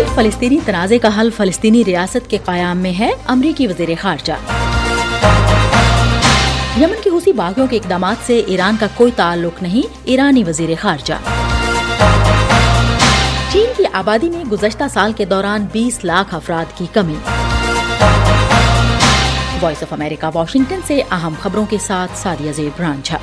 اسرائیل فلسطینی تنازع کا حل فلسطینی ریاست کے قیام میں ہے، امریکی وزیر خارجہ۔ یمن کے حوثی باغیوں کے اقدامات سے ایران کا کوئی تعلق نہیں، ایرانی وزیر خارجہ۔ چین کی آبادی میں گزشتہ سال کے دوران 20 لاکھ افراد کی کمی۔ وائس آف امریکہ واشنگٹن سے اہم خبروں کے ساتھ سادیہ زیب رانجھا۔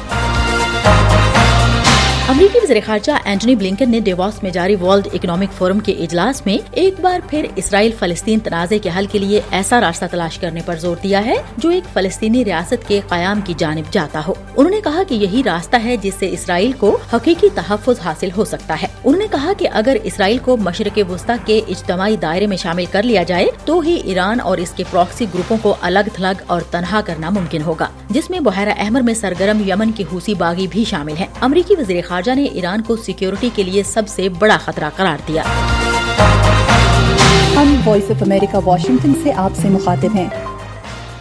امریکی وزیر خارجہ اینٹونی بلنکن نے ڈیووس میں جاری ورلڈ اکنامک فورم کے اجلاس میں ایک بار پھر اسرائیل فلسطین تنازع کے حل کے لیے ایسا راستہ تلاش کرنے پر زور دیا ہے جو ایک فلسطینی ریاست کے قیام کی جانب جاتا ہو۔ انہوں نے کہا کہ یہی راستہ ہے جس سے اسرائیل کو حقیقی تحفظ حاصل ہو سکتا ہے۔ انہوں نے کہا کہ اگر اسرائیل کو مشرق وسطی کے اجتماعی دائرے میں شامل کر لیا جائے تو ہی ایران اور اس کے پراکسی گروپوں کو الگ تھلگ اور تنہا کرنا ممکن ہوگا، جس میں بحیرہ احمر میں سرگرم یمن کے حوثی باغی بھی شامل ہیں۔ امریکی وزیر خارجہ نے ایران کو سیکیورٹی کے لیے سب سے بڑا خطرہ قرار دیا۔ ہم وائس آف امریکہ واشنگٹن سے آپ سے مخاطب ہیں۔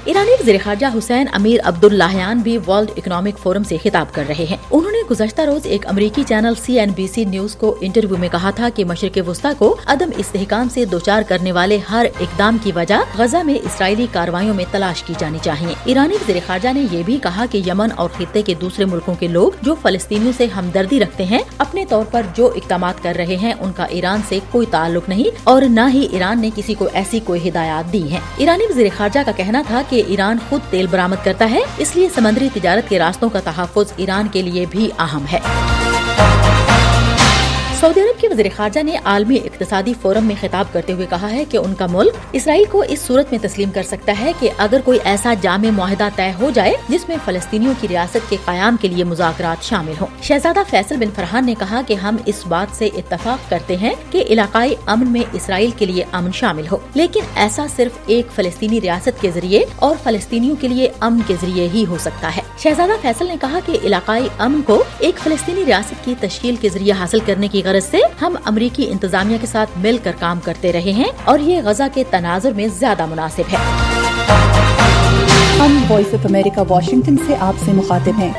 ایرانی وزیر خارجہ حسین امیر عبداللہیان بھی ورلڈ اکنامک فورم سے خطاب کر رہے ہیں۔ انہوں نے گزشتہ روز ایک امریکی چینل CNBC نیوز کو انٹرویو میں کہا تھا کہ مشرق وسطی کو عدم استحکام سے دوچار کرنے والے ہر اقدام کی وجہ غزہ میں اسرائیلی کارروائیوں میں تلاش کی جانی چاہیے۔ ایرانی وزیر خارجہ نے یہ بھی کہا کہ یمن اور خطے کے دوسرے ملکوں کے لوگ جو فلسطینیوں سے ہمدردی رکھتے ہیں اپنے طور پر جو اقدامات کر رہے ہیں ان کا ایران سے کوئی تعلق نہیں اور نہ ہی ایران نے کسی کو ایسی کوئی ہدایات دی ہیں۔ ایرانی وزیر خارجہ کا کہنا تھا کہ ایران خود تیل برآمد کرتا ہے، اس لیے سمندری تجارت کے راستوں کا تحفظ ایران کے لیے بھی اہم ہے۔ سعودی عرب کے وزیر خارجہ نے عالمی اقتصادی فورم میں خطاب کرتے ہوئے کہا ہے کہ ان کا ملک اسرائیل کو اس صورت میں تسلیم کر سکتا ہے کہ اگر کوئی ایسا جامع معاہدہ طے ہو جائے جس میں فلسطینیوں کی ریاست کے قیام کے لیے مذاکرات شامل ہوں۔ شہزادہ فیصل بن فرحان نے کہا کہ ہم اس بات سے اتفاق کرتے ہیں کہ علاقائی امن میں اسرائیل کے لیے امن شامل ہو، لیکن ایسا صرف ایک فلسطینی ریاست کے ذریعے اور فلسطینیوں کے لیے امن کے ذریعے ہی ہو سکتا ہے۔ شہزادہ فیصل نے کہا کہ علاقائی امن کو ایک فلسطینی ریاست کی تشکیل کے ذریعے حاصل کرنے کی غرض سے ہم امریکی انتظامیہ کے ساتھ مل کر کام کرتے رہے ہیں اور یہ غزہ کے تناظر میں زیادہ مناسب ہے۔ ہم وائس آف امریکہ واشنگٹن سے آپ سے مخاطب ہیں۔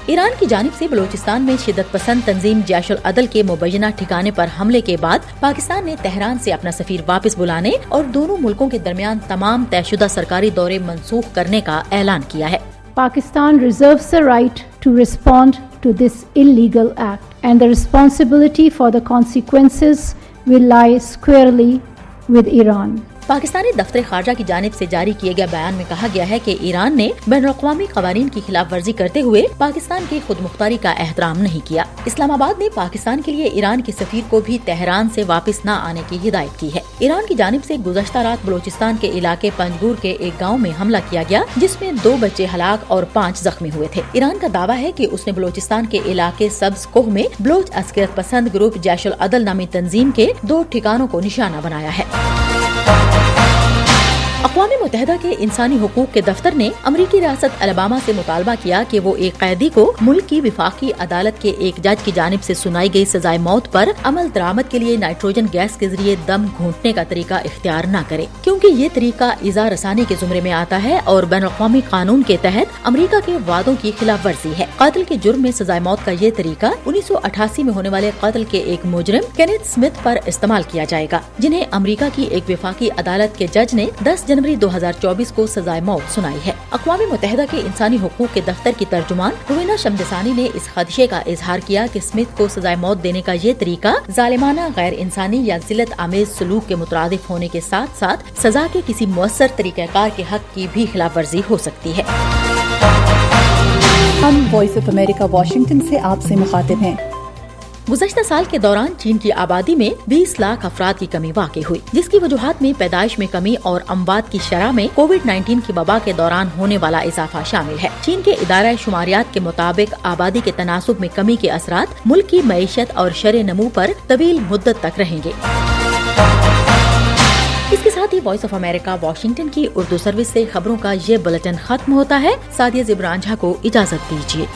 ایران کی جانب سے بلوچستان میں شدت پسند تنظیم جیش العدل کے مبینہ ٹھکانے پر حملے کے بعد پاکستان نے تہران سے اپنا سفیر واپس بلانے اور دونوں ملکوں کے درمیان تمام طے شدہ سرکاری دورے منسوخ کرنے کا اعلان کیا ہے۔ Pakistan reserves the right to respond to this illegal act, and the responsibility for the consequences will lie squarely with Iran. Pakistani دفتر خارجہ کی جانب سے جاری کیے گئے بیان میں کہا گیا ہے کہ ایران نے بین الاقوامی قوانین کی خلاف ورزی کرتے ہوئے پاکستان کی خود مختاری کا احترام نہیں کیا۔ اسلام آباد نے پاکستان کے لیے ایران کے سفیر کو بھی تہران سے واپس نہ آنے کی ہدایت کی ہے۔ ایران کی جانب سے گزشتہ رات بلوچستان کے علاقے پنجگور کے ایک گاؤں میں حملہ کیا گیا جس میں 2 بچے ہلاک اور 5 زخمی ہوئے تھے۔ ایران کا دعویٰ ہے کہ اس نے بلوچستان کے علاقے سبز کوہ میں بلوچ عسکریت پسند گروپ جیش العدل نامی تنظیم کے 2 ٹھکانوں کو نشانہ بنایا ہے۔ اقوام متحدہ کے انسانی حقوق کے دفتر نے امریکی ریاست الاباما سے مطالبہ کیا کہ وہ ایک قیدی کو ملک کی وفاقی عدالت کے ایک جج کی جانب سے سنائی گئی سزائے موت پر عمل درآمد کے لیے نائٹروجن گیس کے ذریعے دم گھونٹنے کا طریقہ اختیار نہ کرے، کیونکہ یہ طریقہ ایذا رسانی کے زمرے میں آتا ہے اور بین الاقوامی قانون کے تحت امریکہ کے وعدوں کی خلاف ورزی ہے۔ قتل کے جرم میں سزائے موت کا یہ طریقہ 1988 میں ہونے والے قتل کے ایک مجرم کینتھ اسمتھ پر استعمال کیا جائے گا، جنہیں امریکہ کی ایک وفاقی عدالت کے جج نے 10 جنوری 2024 کو سزائے موت سنائی ہے۔ اقوام متحدہ کے انسانی حقوق کے دفتر کی ترجمان روینا شمدسانی نے اس خدشے کا اظہار کیا کہ اسمتھ کو سزائے موت دینے کا یہ طریقہ ظالمانہ، غیر انسانی یا ذلت آمیز سلوک کے مترادف ہونے کے ساتھ ساتھ سزا کے کسی مؤثر طریقہ کار کے حق کی بھی خلاف ورزی ہو سکتی ہے۔ ہم وائس آف امریکہ واشنگٹن سے آپ سے مخاطب ہیں۔ گزشتہ سال کے دوران چین کی آبادی میں 20 لاکھ افراد کی کمی واقع ہوئی، جس کی وجوہات میں پیدائش میں کمی اور اموات کی شرح میں کووڈ-19 کی وبا کے دوران ہونے والا اضافہ شامل ہے۔ چین کے ادارہ شماریات کے مطابق آبادی کے تناسب میں کمی کے اثرات ملک کی معیشت اور شرح نمو پر طویل مدت تک رہیں گے۔ اس کے ساتھ ہی وائس آف امریکہ واشنگٹن کی اردو سروس سے خبروں کا یہ بلیٹن ختم ہوتا ہے۔ سادیہ زیب رانجھا کو اجازت دیجیے۔